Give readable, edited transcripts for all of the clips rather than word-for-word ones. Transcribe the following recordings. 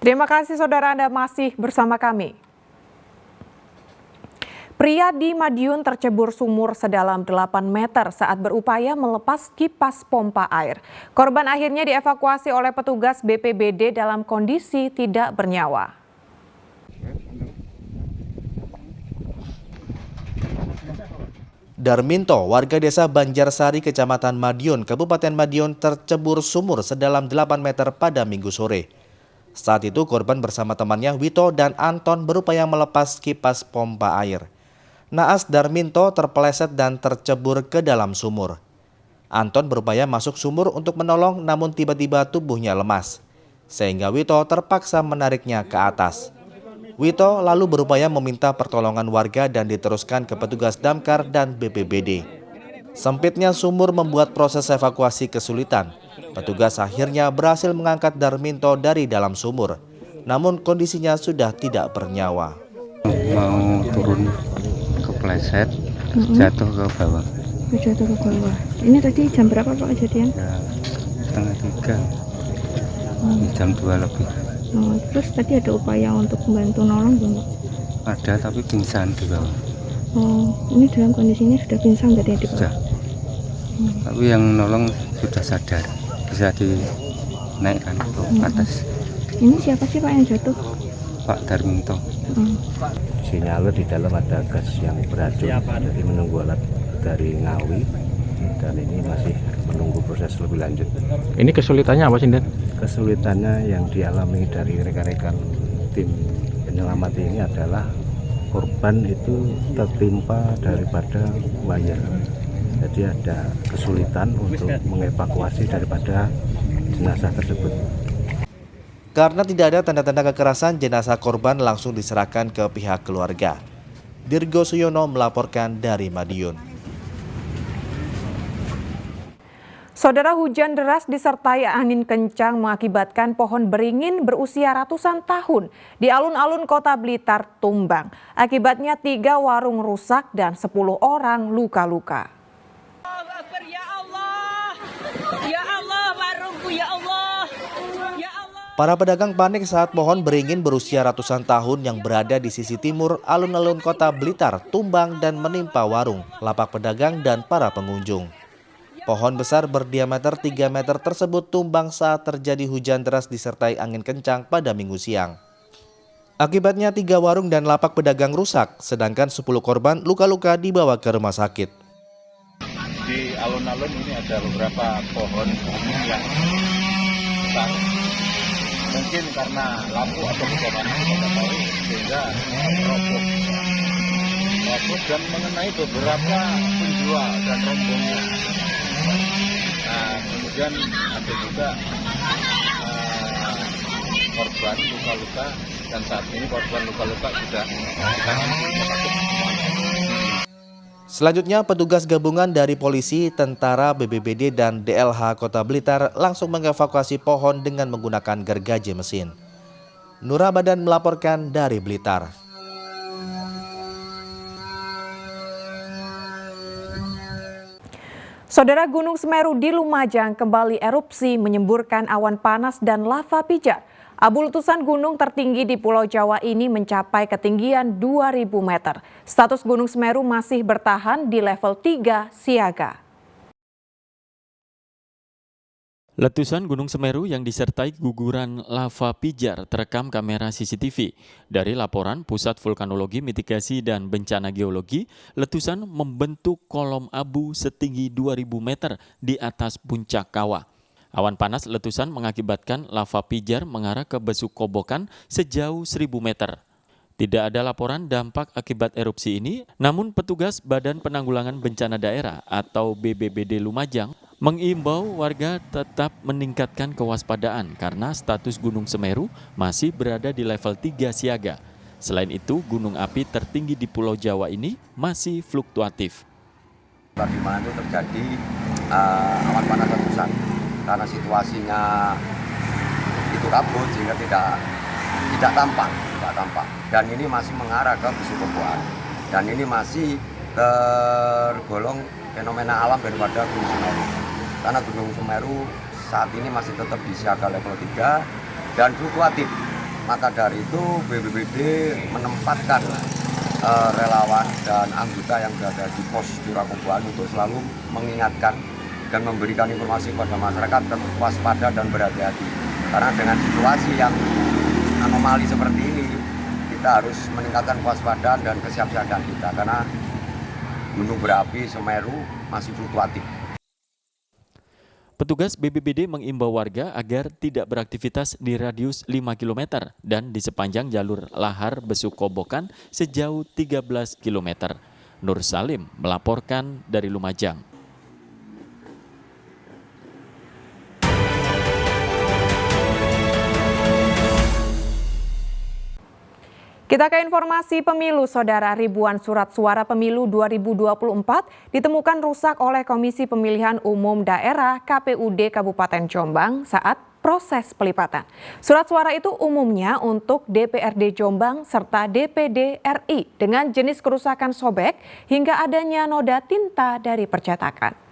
Terima kasih saudara Anda masih bersama kami. Pria di Madiun tercebur sumur sedalam 8 meter saat berupaya melepas kipas pompa air. Korban akhirnya dievakuasi oleh petugas BPBD dalam kondisi tidak bernyawa. Darminto, warga desa Banjarsari, Kecamatan Madiun, Kabupaten Madiun tercebur sumur sedalam 8 meter pada Minggu sore. Saat itu korban bersama temannya Wito dan Anton berupaya melepas kipas pompa air. Naas Darminto terpeleset dan tercebur ke dalam sumur. Anton berupaya masuk sumur untuk menolong namun tiba-tiba tubuhnya lemas. Sehingga Wito terpaksa menariknya ke atas. Wito lalu berupaya meminta pertolongan warga dan diteruskan ke petugas damkar dan BPBD. Sempitnya sumur membuat proses evakuasi kesulitan. Petugas akhirnya berhasil mengangkat Darminto dari dalam sumur. Namun kondisinya sudah tidak bernyawa. Mau turun kepleset, jatuh ke bawah. Jatuh ke bawah. Ini tadi jam berapa Pak kejadian? Ya, 2:30. Jam 2 lebih. Oh, terus tadi ada upaya untuk membantu nolong belum? Ada tapi pingsan di bawah. Oh, ini dalam kondisinya sudah pingsan tadi di bawah? Sudah. Tapi yang nolong sudah sadar, bisa dinaikkan ke atas. Ini siapa sih Pak yang jatuh? Pak Darminto. Sinyalnya di dalam ada gas yang beracun, jadi menunggu alat dari Ngawi dan ini masih menunggu proses lebih lanjut. Ini kesulitannya apa sih, Den? Kesulitannya yang dialami dari rekan-rekan tim penyelamat ini adalah korban itu tertimpa daripada wire. Jadi ada kesulitan untuk mengevakuasi daripada jenazah tersebut. Karena tidak ada tanda-tanda kekerasan, jenazah korban langsung diserahkan ke pihak keluarga. Dirgo Suyono melaporkan dari Madiun. Saudara, hujan deras disertai angin kencang mengakibatkan pohon beringin berusia ratusan tahun di alun-alun Kota Blitar tumbang. Akibatnya 3 warung rusak dan 10 orang luka-luka. Para pedagang panik saat pohon beringin berusia ratusan tahun yang berada di sisi timur alun-alun Kota Blitar tumbang dan menimpa warung, lapak pedagang dan para pengunjung. Pohon besar berdiameter 3 meter tersebut tumbang saat terjadi hujan deras disertai angin kencang pada Minggu siang. Akibatnya 3 warung dan lapak pedagang rusak, sedangkan 10 korban luka-luka dibawa ke rumah sakit. Di alun-alun ini ada beberapa pohon yang rusak. Mungkin karena lampu atau bagaimana kita tahu sehingga roboh dan mengenai beberapa penjual dan rombongnya. Nah, kemudian ada juga korban luka-luka dan saat ini korban luka-luka sudah ditangani di rumah sakit semuanya. Selanjutnya, petugas gabungan dari polisi, tentara, BPBD, dan DLH Kota Blitar langsung mengevakuasi pohon dengan menggunakan gergaji mesin. Nur Ramadan melaporkan dari Blitar. Saudara, Gunung Semeru di Lumajang kembali erupsi menyemburkan awan panas dan lava pijar. Abu letusan gunung tertinggi di Pulau Jawa ini mencapai ketinggian 2.000 meter. Status Gunung Semeru masih bertahan di level 3 siaga. Letusan Gunung Semeru yang disertai guguran lava pijar terekam kamera CCTV. Dari laporan Pusat Vulkanologi, Mitigasi, dan Bencana Geologi, letusan membentuk kolom abu setinggi 2.000 meter di atas puncak kawah. Awan panas letusan mengakibatkan lava pijar mengarah ke Besuk Kobokan sejauh 1.000 meter. Tidak ada laporan dampak akibat erupsi ini, namun petugas Badan Penanggulangan Bencana Daerah atau BPBD Lumajang mengimbau warga tetap meningkatkan kewaspadaan karena status Gunung Semeru masih berada di level 3 siaga. Selain itu, gunung api tertinggi di Pulau Jawa ini masih fluktuatif. Di mana itu terjadi awan panas letusan karena situasinya itu kabut sehingga tidak tampak. Dan ini masih mengarah ke Besuk Kobokan. Dan ini masih tergolong fenomena alam daripada Gunung Semeru. Karena Gunung Semeru saat ini masih tetap di siaga level 3 dan fluktuatif. Maka dari itu BPBD menempatkan relawan dan anggota yang berada di pos Curakoboan untuk selalu mengingatkan dan memberikan informasi kepada masyarakat tetap waspada dan berhati-hati. Karena dengan situasi yang anomali seperti ini, kita harus meningkatkan kewaspadaan dan kesiapsiagaan kita karena gunung berapi Semeru masih fluktuatif. Petugas BPBD mengimbau warga agar tidak beraktivitas di radius 5 km dan di sepanjang jalur lahar Besuk Kobokan sejauh 13 km. Nur Salim melaporkan dari Lumajang. Kita ke informasi pemilu, Saudara. Ribuan surat suara pemilu 2024 ditemukan rusak oleh Komisi Pemilihan Umum Daerah KPUD Kabupaten Jombang saat proses pelipatan. Surat suara itu umumnya untuk DPRD Jombang serta DPD RI dengan jenis kerusakan sobek hingga adanya noda tinta dari percetakan.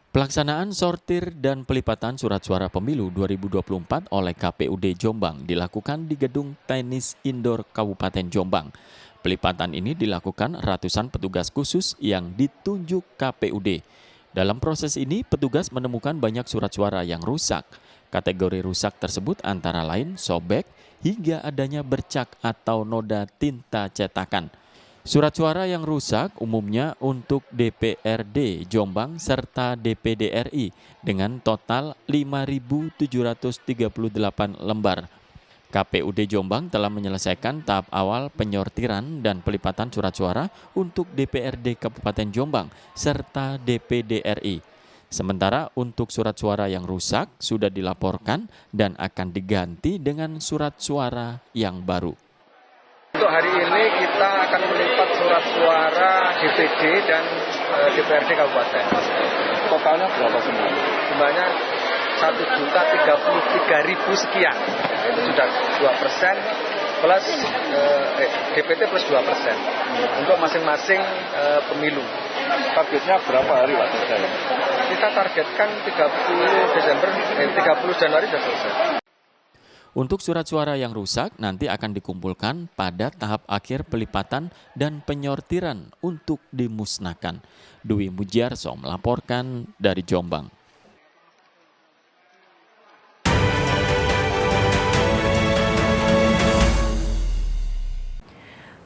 Pelaksanaan sortir dan pelipatan surat suara pemilu 2024 oleh KPUD Jombang dilakukan di Gedung Tenis Indoor Kabupaten Jombang. Pelipatan ini dilakukan ratusan petugas khusus yang ditunjuk KPUD. Dalam proses ini, petugas menemukan banyak surat suara yang rusak. Kategori rusak tersebut antara lain sobek hingga adanya bercak atau noda tinta cetakan. Surat suara yang rusak umumnya untuk DPRD Jombang serta DPD RI dengan total 5.738 lembar. KPUD Jombang telah menyelesaikan tahap awal penyortiran dan pelipatan surat suara untuk DPRD Kabupaten Jombang serta DPD RI. Sementara untuk surat suara yang rusak sudah dilaporkan dan akan diganti dengan surat suara yang baru. Untuk hari ini kita akan melipat surat suara DPD dan DPRD Kabupaten. Totalnya berapa semua? Jumlahnya 1.033.000 sekian. Itu sudah 2% plus DPT plus 2% untuk masing-masing pemilu. Targetnya berapa hari Pak selesai? Kita targetkan 30 Januari sudah selesai. Untuk surat suara yang rusak nanti akan dikumpulkan pada tahap akhir pelipatan dan penyortiran untuk dimusnahkan. Dwi Mujiarso melaporkan dari Jombang.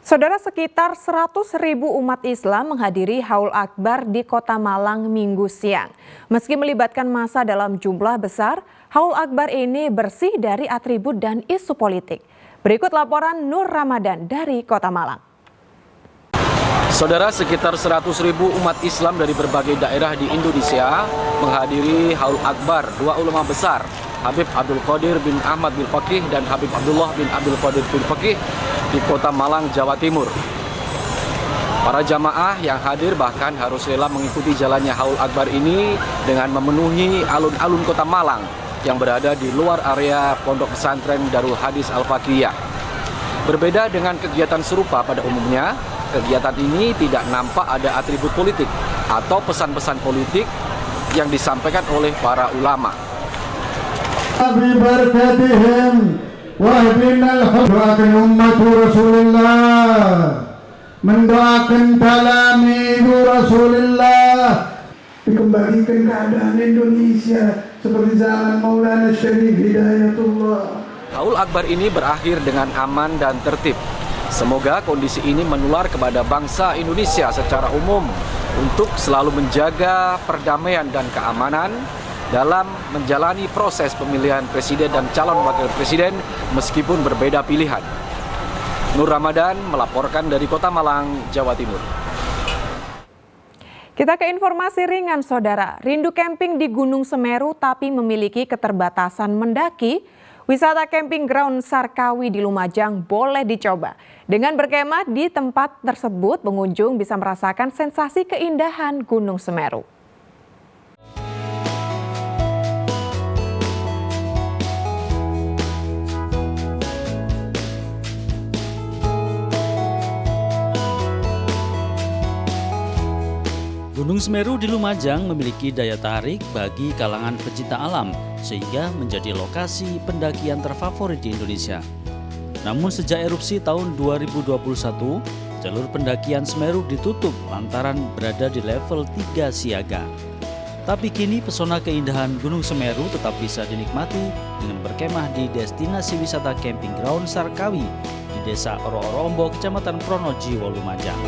Saudara, sekitar 100.000 umat Islam menghadiri Haul Akbar di Kota Malang Minggu siang. Meski melibatkan massa dalam jumlah besar, Haul Akbar ini bersih dari atribut dan isu politik. Berikut laporan Nur Ramadan dari Kota Malang. Saudara, sekitar 100.000 umat Islam dari berbagai daerah di Indonesia menghadiri Haul Akbar dua ulama besar, Habib Abdul Qadir bin Ahmad bin Faqih dan Habib Abdullah bin Abdul Qadir bin Faqih di Kota Malang, Jawa Timur. Para jamaah yang hadir bahkan harus rela mengikuti jalannya Haul Akbar ini dengan memenuhi alun-alun Kota Malang yang berada di luar area Pondok Pesantren Darul Hadis Al-Fakiyah. Berbeda dengan kegiatan serupa pada umumnya, kegiatan ini tidak nampak ada atribut politik atau pesan-pesan politik yang disampaikan oleh para ulama. Doakan umat Rasulullah, mendoakan talamihu Rasulullah, dikembalikan keadaan Indonesia seperti zaman Maulana Syarif Hidayatullah. Haul Akbar ini berakhir dengan aman dan tertib. Semoga kondisi ini menular kepada bangsa Indonesia secara umum untuk selalu menjaga perdamaian dan keamanan dalam menjalani proses pemilihan presiden dan calon wakil presiden meskipun berbeda pilihan. Nur Ramadan melaporkan dari Kota Malang, Jawa Timur. Kita ke informasi ringan, Saudara. Rindu camping di Gunung Semeru tapi memiliki keterbatasan mendaki. Wisata camping ground Sarkawi di Lumajang boleh dicoba. Dengan berkemah di tempat tersebut, pengunjung bisa merasakan sensasi keindahan Gunung Semeru. Gunung Semeru di Lumajang memiliki daya tarik bagi kalangan pecinta alam, sehingga menjadi lokasi pendakian terfavorit di Indonesia. Namun sejak erupsi tahun 2021, jalur pendakian Semeru ditutup lantaran berada di level 3 siaga. Tapi kini pesona keindahan Gunung Semeru tetap bisa dinikmati dengan berkemah di destinasi wisata camping ground Sarkawi di Desa Oro-Oro-Ombo, Kecamatan Pronojiwo, Lumajang.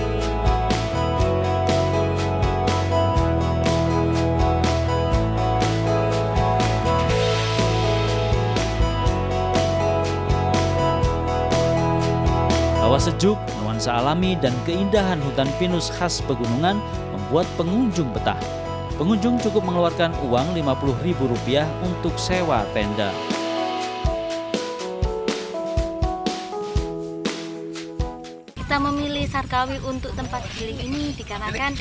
Hawa sejuk, nuansa alami, dan keindahan hutan pinus khas pegunungan membuat pengunjung betah. Pengunjung cukup mengeluarkan uang Rp50.000 untuk sewa tenda. Kita memilih Sarkawi untuk tempat healing ini dikarenakan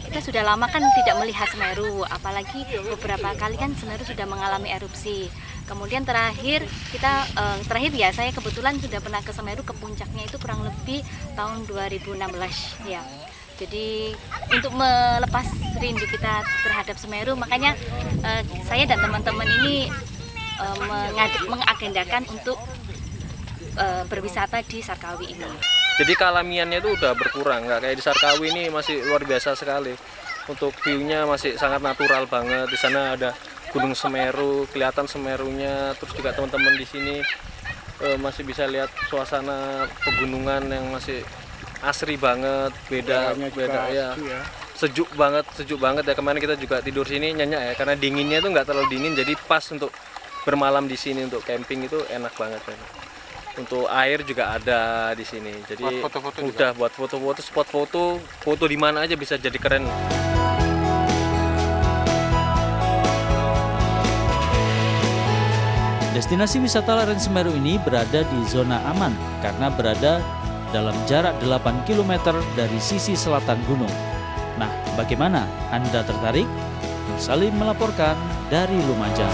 kita sudah lama kan tidak melihat Semeru, apalagi beberapa kali kan Semeru sudah mengalami erupsi. Kemudian terakhir ya saya kebetulan sudah pernah ke Semeru, ke puncaknya itu kurang lebih tahun 2016 ya. Jadi untuk melepas rindu kita terhadap Semeru, makanya saya dan teman-teman ini mengagendakan untuk berwisata di Sarkawi ini. Jadi kealamiannya itu udah berkurang, nggak kayak di Sarkawi ini masih luar biasa sekali. Untuk view-nya masih sangat natural banget. Di sana ada Gunung Semeru, kelihatan Semerunya, terus juga teman-teman di sini masih bisa lihat suasana pegunungan yang masih asri banget, beda ya. Sejuk banget ya. Kemarin kita juga tidur sini nyenyak ya, karena dinginnya itu nggak terlalu dingin, jadi pas untuk bermalam di sini, untuk camping itu enak banget ya. Untuk air juga ada di sini, jadi mudah buat foto-foto, spot foto di mana aja bisa jadi keren. Destinasi wisata lereng Semeru ini berada di zona aman karena berada dalam jarak 8 km dari sisi selatan gunung. Nah, bagaimana? Anda tertarik? Salim melaporkan dari Lumajang.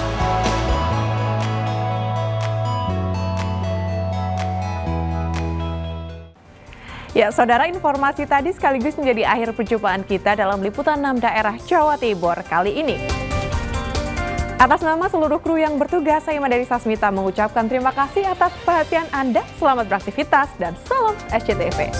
Ya, saudara, informasi tadi sekaligus menjadi akhir perjumpaan kita dalam liputan 6 daerah Jawa Timur kali ini. Atas nama seluruh kru yang bertugas, saya Madari Sasmita mengucapkan terima kasih atas perhatian Anda. Selamat beraktivitas dan salam SCTV.